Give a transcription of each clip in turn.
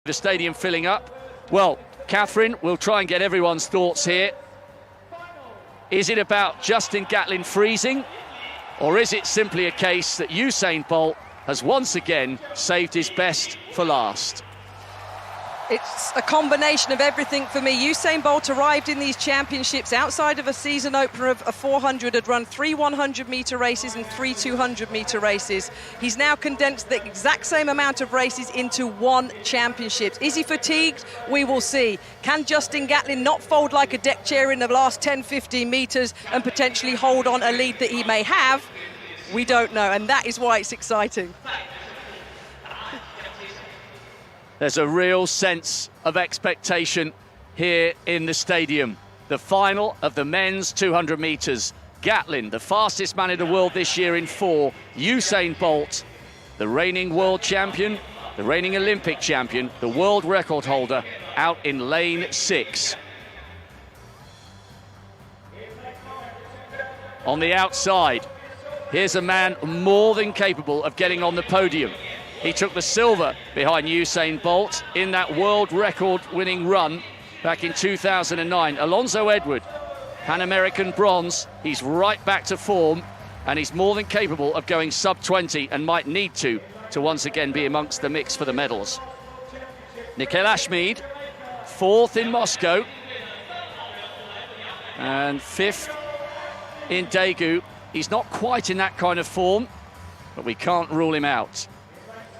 The stadium filling up. Well, Catherine, we'll try and get everyone's thoughts here. Is it about Justin Gatlin freezing, or is it simply a case that Usain Bolt has once again saved his best for last? It's a combination of everything for me. Usain Bolt arrived in these championships outside of a season opener of a 400, had run 3 100-metre races and 3 200-metre races. He's now condensed the exact same amount of races into one championship. Is he fatigued? We will see. Can Justin Gatlin not fold like a deck chair in the last 10-15 metres and potentially hold on a lead that he may have? We don't know, and that is why it's exciting. There's a real sense of expectation here in the stadium. The final of the men's 200 metres. Gatlin, the fastest man in the world this year in 4. Usain Bolt, the reigning world champion, the reigning Olympic champion, the world record holder, out in lane 6. On the outside, here's a man more than capable of getting on the podium. He took the silver behind Usain Bolt in that world record-winning run back in 2009. Alonzo Edward, Pan American bronze. He's right back to form, and he's more than capable of going sub-20 and might need to once again be amongst the mix for the medals. Nikhil Ashmead, 4th in Moscow, and 5th in Daegu. He's not quite in that kind of form, but we can't rule him out.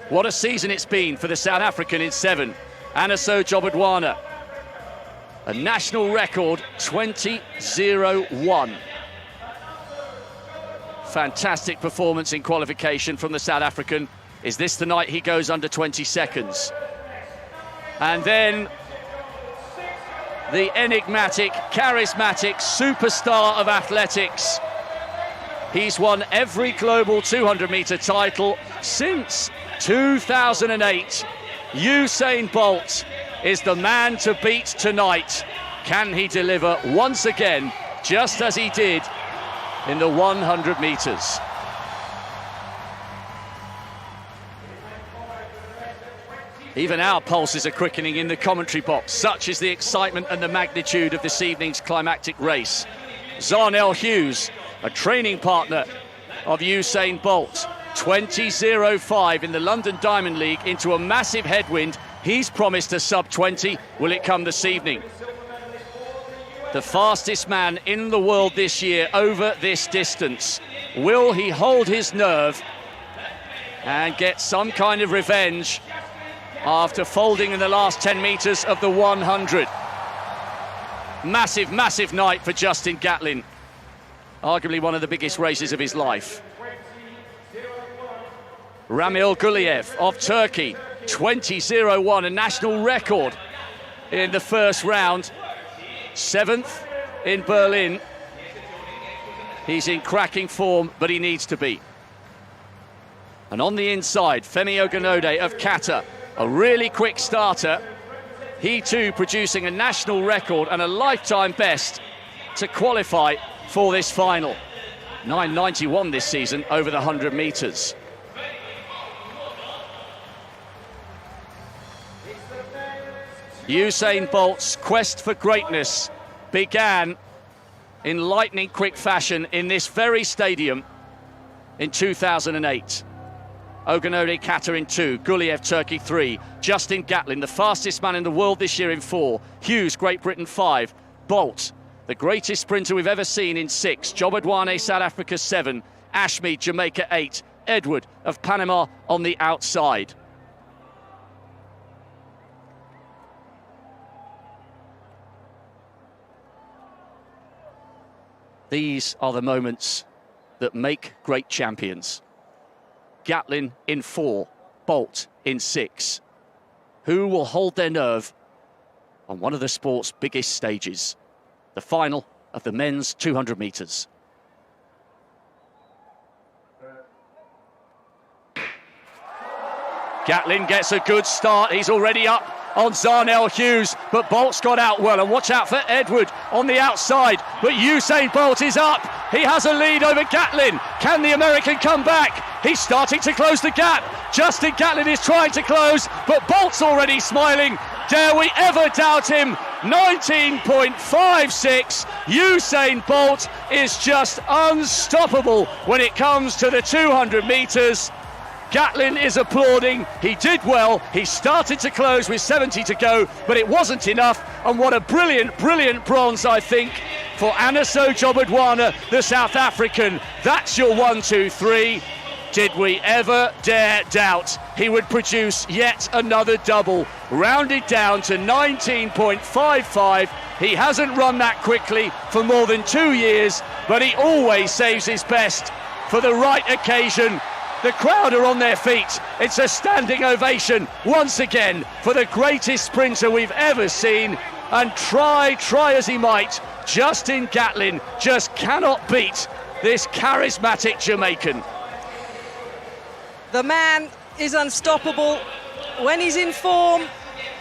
What a season it's been for the South African in 7. Anaso Jobodwana, a national record 20.01. Fantastic performance in qualification from the South African. Is this the night he goes under 20 seconds? And then the enigmatic, charismatic superstar of athletics. He's won every global 200-metre title since 2008. Usain Bolt is the man to beat tonight. Can he deliver once again, just as he did in the 100 metres? Even our pulses are quickening in the commentary box. Such is the excitement and the magnitude of this evening's climactic race. Zarnell Hughes, a training partner of Usain Bolt, 20.05 in the London Diamond League into a massive headwind. He's promised a sub-20. Will it come this evening? The fastest man in the world this year over this distance. Will he hold his nerve and get some kind of revenge after folding in the last 10 metres of the 100? Massive, massive night for Justin Gatlin. Arguably one of the biggest races of his life. Ramil Guliev of Turkey, 20.01, a national record in the first round. 7th in Berlin. He's in cracking form, but he needs to be. And on the inside, Femi Ogunode of Qatar, a really quick starter. He too producing a national record and a lifetime best to qualify for this final. 9.91 this season over the 100 metres. Usain Bolt's quest for greatness began in lightning quick fashion in this very stadium in 2008. Ogunode Qatar in 2, Guliev Turkey 3, Justin Gatlin, the fastest man in the world this year in 4, Hughes Great Britain 5, Bolt, the greatest sprinter we've ever seen in 6, Jobodwana South Africa 7, Ashmead Jamaica 8, Edward of Panama on the outside. These are the moments that make great champions. Gatlin in 4, Bolt in 6. Who will hold their nerve on one of the sport's biggest stages? The final of the men's 200 metres. Gatlin gets a good start. He's already up on Zarnell Hughes, but Bolt's got out well, and watch out for Edward on the outside, but Usain Bolt is up. He has a lead over Gatlin. Can the American come back? He's starting to close the gap. Justin Gatlin is trying to close, but Bolt's already smiling. Dare we ever doubt him? 19.56. Usain Bolt is just unstoppable when it comes to the 200 metres. Gatlin is applauding. He did well. He started to close with 70 to go, but it wasn't enough. And what a brilliant, brilliant bronze, I think, for Anaso Jobodwana, the South African. That's your 1, 2, 3. Did we ever dare doubt he would produce yet another double, rounded down to 19.55. He hasn't run that quickly for more than 2 years, but he always saves his best for the right occasion. The crowd are on their feet. It's a standing ovation once again for the greatest sprinter we've ever seen. And try as he might, Justin Gatlin just cannot beat this charismatic Jamaican. The man is unstoppable when he's in form,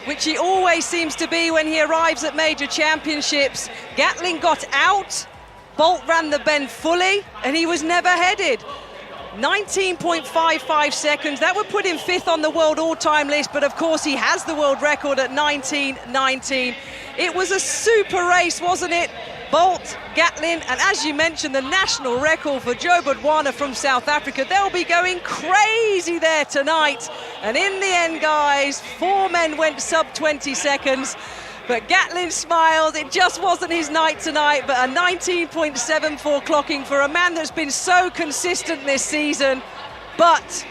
which he always seems to be when he arrives at major championships. Gatlin got out, Bolt ran the bend fully, and he was never headed. 19.55 seconds, that would put him 5th on the world all-time list, but of course he has the world record at 19.19. It was a super race, wasn't it? Bolt, Gatlin, and as you mentioned, the national record for Jobodwana from South Africa. They'll be going crazy there tonight. And in the end, guys, 4 men went sub 20 seconds. But Gatlin smiled. It just wasn't his night tonight, but a 19.74 clocking for a man that's been so consistent this season. But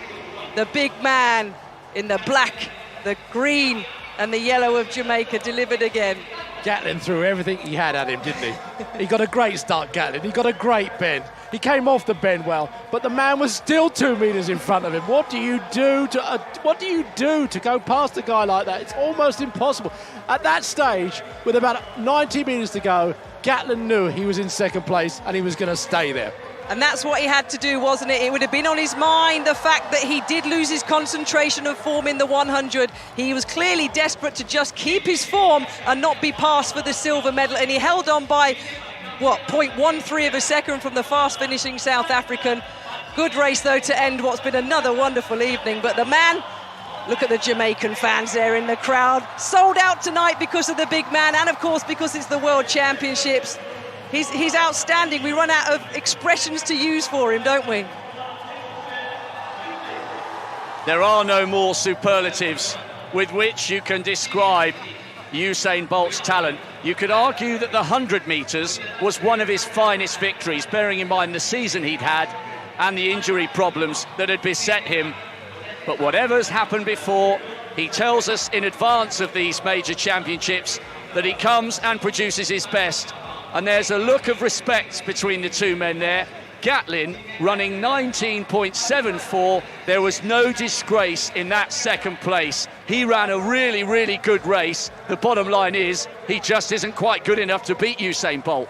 the big man in the black, the green, and the yellow of Jamaica delivered again. Gatlin threw everything he had at him, didn't he? He got a great start, Gatlin. He got a great bend. He came off the bend well, but the man was still 2 meters in front of him. What do you do to go past a guy like that? It's almost impossible. At that stage, with about 90 meters to go, Gatlin knew he was in second place and he was going to stay there. And that's what he had to do, wasn't it? It would have been on his mind, the fact that he did lose his concentration of form in the 100. He was clearly desperate to just keep his form and not be passed for the silver medal. And he held on by, 0.13 of a second from the fast finishing South African. Good race, though, to end what's been another wonderful evening. But the man, look at the Jamaican fans there in the crowd. Sold out tonight because of the big man and, of course, because it's the World Championships. He's outstanding. We run out of expressions to use for him, don't we? There are no more superlatives with which you can describe Usain Bolt's talent. You could argue that the 100 metres was one of his finest victories, bearing in mind the season he'd had and the injury problems that had beset him. But whatever's happened before, he tells us in advance of these major championships that he comes and produces his best. And there's a look of respect between the 2 men there. Gatlin running 19.74. There was no disgrace in that second place. He ran a really, really good race. The bottom line is, he just isn't quite good enough to beat Usain Bolt.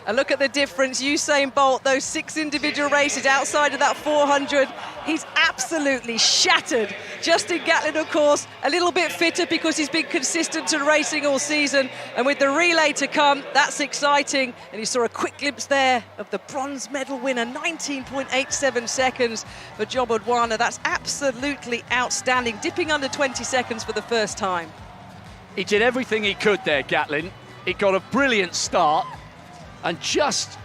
And look at the difference. Usain Bolt, those 6 individual races outside of that 400, he's absolutely shattered. Justin Gatlin, of course, a little bit fitter because he's been consistent to racing all season. And with the relay to come, that's exciting. And you saw a quick glimpse there of the bronze medal winner, 19.87 seconds for Jobodwana. That's absolutely outstanding, dipping under 20 seconds for the first time. He did everything he could there, Gatlin. He got a brilliant start. And just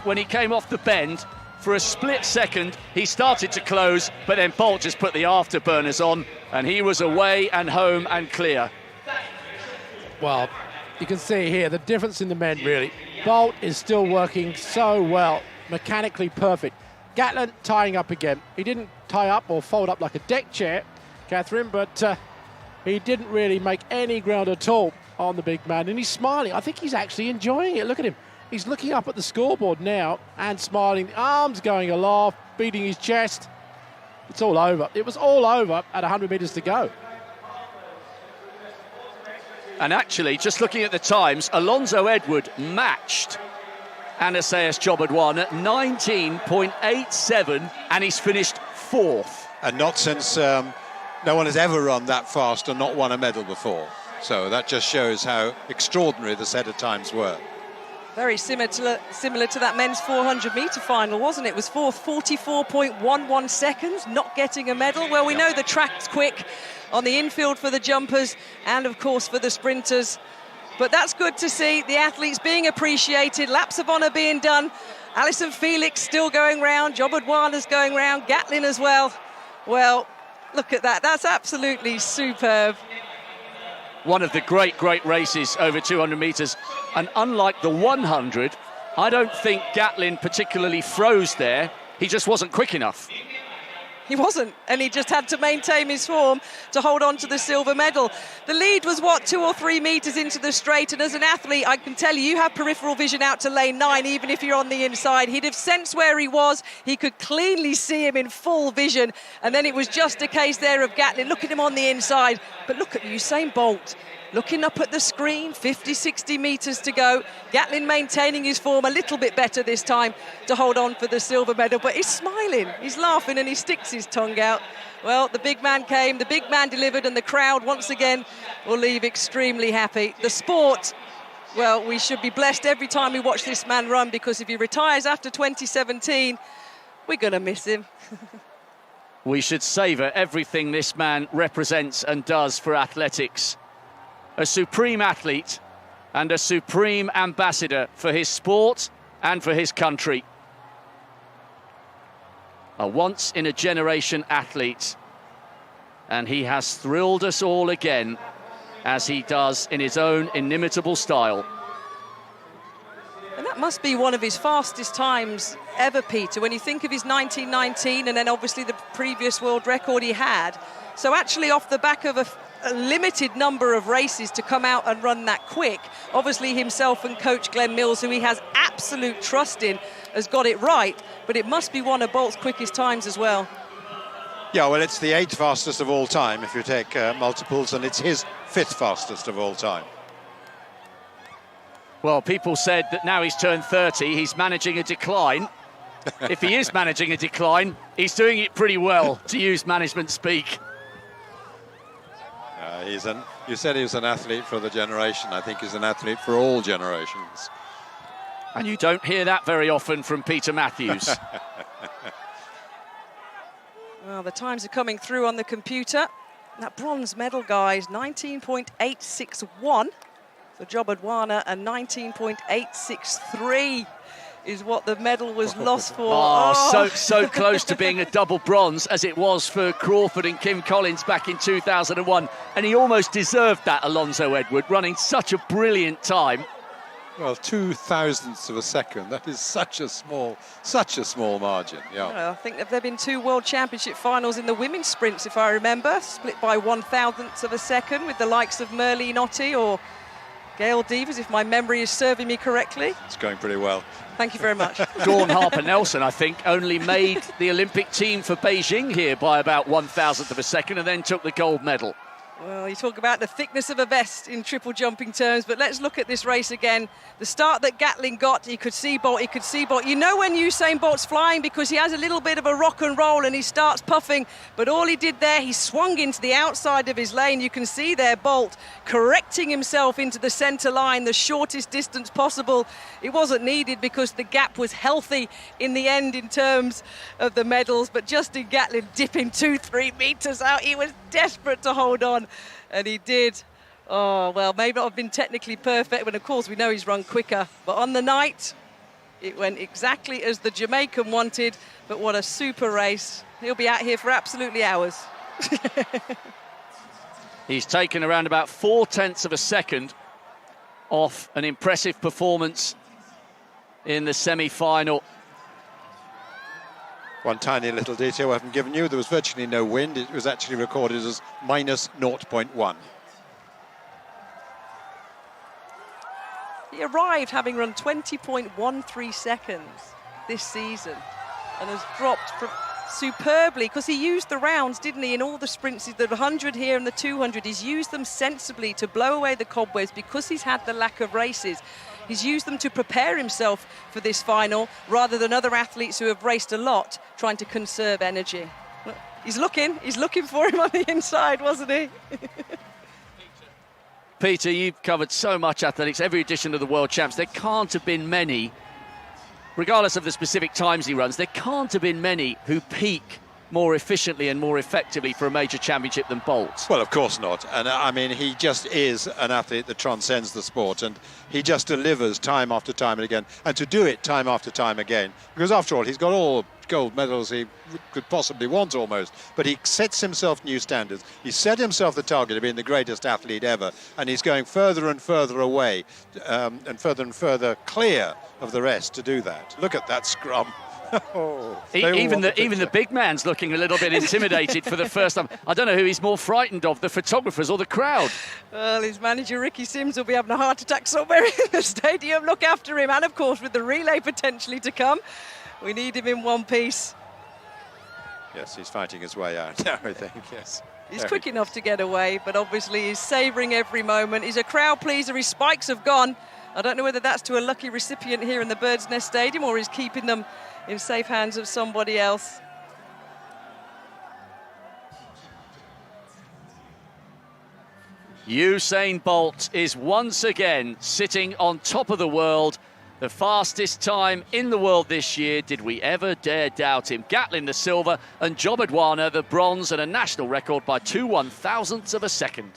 when he came off the bend, for a split second, he started to close, but then Bolt just put the afterburners on, and he was away and home and clear. Well, you can see here the difference in the men, really. Bolt is still working so well, mechanically perfect. Gatlin tying up again. He didn't tie up or fold up like a deck chair, Catherine, but he didn't really make any ground at all on the big man, and he's smiling. I think he's actually enjoying it. Look at him. He's looking up at the scoreboard now and smiling, arms going aloft, beating his chest. It's all over. It was all over at 100 metres to go. And actually, just looking at the times, Alonzo Edward matched Anaseas Jobodwana, 19.87, and he's finished 4th. And not since no one has ever run that fast and not won a medal before. So that just shows how extraordinary the set of times were. Very similar to that men's 400-metre final, wasn't it? It was 44.11 seconds, not getting a medal. Well, we know the track's quick on the infield for the jumpers and, of course, for the sprinters. But that's good to see the athletes being appreciated, laps of honour being done. Alison Felix still going round, Jobodwana's going round, Gatlin as well. Well, look at that. That's absolutely superb. One of the great races over 200 metres. And unlike the 100, I don't think Gatlin particularly froze there. He just wasn't quick enough. He wasn't, and he just had to maintain his form to hold on to the silver medal. The lead was, 2 or 3 metres into the straight, and as an athlete, I can tell you, you have peripheral vision out to lane 9, even if you're on the inside. He'd have sensed where he was. He could cleanly see him in full vision, and then it was just a case there of Gatlin. Look at him on the inside, but look at Usain Bolt. Looking up at the screen, 50, 60 metres to go. Gatlin maintaining his form a little bit better this time to hold on for the silver medal, but he's smiling, he's laughing, and he sticks his tongue out. Well, the big man came, the big man delivered, and the crowd once again will leave extremely happy. The sport, well, we should be blessed every time we watch this man run, because if he retires after 2017, we're going to miss him. We should savour everything this man represents and does for athletics. A supreme athlete and a supreme ambassador for his sport and for his country. A once-in-a-generation athlete. And he has thrilled us all again, as he does in his own inimitable style. And that must be one of his fastest times ever, Peter, when you think of his 1919 and then obviously the previous world record he had. So actually off the back of a limited number of races to come out and run that quick. Obviously himself and coach Glenn Mills, who he has absolute trust in, has got it right, but it must be one of Bolt's quickest times as well. Yeah, well, it's the 8th fastest of all time if you take multiples, and it's his 5th fastest of all time. Well, people said that now he's turned 30, he's managing a decline. If he is managing a decline, he's doing it pretty well, to use management speak. You said he was an athlete for the generation. I think he's an athlete for all generations. And you don't hear that very often from Peter Matthews. Well, the times are coming through on the computer. That bronze medal, guys, 19.861 for Jobodwana and 19.863 is what the medal was lost for. So close to being a double bronze as it was for Crawford and Kim Collins back in 2001. And he almost deserved that, Alonso Edward, running such a brilliant time. Well, 0.02 of a second. That is such a small margin. Yeah. Well, I think there have been 2 World Championship finals in the women's sprints, if I remember, split by 1,000th of a second with the likes of Merlene Ottey or Gail Devers, if my memory is serving me correctly. It's going pretty well. Thank you very much. Dawn Harper-Nelson, I think, only made the Olympic team for Beijing here by about 1,000th of a second and then took the gold medal. Well, you talk about the thickness of a vest in triple jumping terms, but let's look at this race again. The start that Gatlin got, he could see Bolt. You know when Usain Bolt's flying because he has a little bit of a rock and roll and he starts puffing, but all he did there, he swung into the outside of his lane. You can see there Bolt correcting himself into the centre line, the shortest distance possible. It wasn't needed because the gap was healthy in the end in terms of the medals, but Justin Gatlin dipping 2-3 metres out. He was desperate to hold on. And he did. Oh, well, may not have been technically perfect, but of course we know he's run quicker. But on the night, it went exactly as the Jamaican wanted. But what a super race. He'll be out here for absolutely hours. He's taken around about 0.4 of a second off an impressive performance in the semi-final. One tiny little detail I haven't given you, there was virtually no wind. It was actually recorded as minus 0.1. He arrived having run 20.13 seconds this season and has dropped superbly because he used the rounds, didn't he, in all the sprints, the 100 here and the 200. He's used them sensibly to blow away the cobwebs because he's had the lack of races. He's used them to prepare himself for this final rather than other athletes who have raced a lot trying to conserve energy. He's looking for him on the inside, wasn't he? Peter, you've covered so much athletics, every edition of the World Champs. There can't have been many, regardless of the specific times he runs, there can't have been many who peak more efficiently and more effectively for a major championship than Bolt. Well, of course not. And I mean, he just is an athlete that transcends the sport, and he just delivers time after time and again. And to do it time after time again, because after all, he's got all gold medals he could possibly want almost, but he sets himself new standards. He set himself the target of being the greatest athlete ever, and he's going further and further away and further clear of the rest to do that. Look at that scrum. Oh, even the big man's looking a little bit intimidated for the first time. I don't know who he's more frightened of, the photographers or the crowd. Well, his manager Ricky Sims will be having a heart attack somewhere in the stadium. Look after him, and of course with the relay potentially to come, we need him in one piece. Yes, he's fighting his way out now, I think, yes. He's quick enough to get away, but obviously he's savouring every moment. He's a crowd pleaser, his spikes have gone. I don't know whether that's to a lucky recipient here in the Bird's Nest Stadium or he's keeping them in safe hands of somebody else. Usain Bolt is once again sitting on top of the world. The fastest time in the world this year. Did we ever dare doubt him? Gatlin the silver and Jobadwana the bronze, and a national record by 2/1000ths of a second.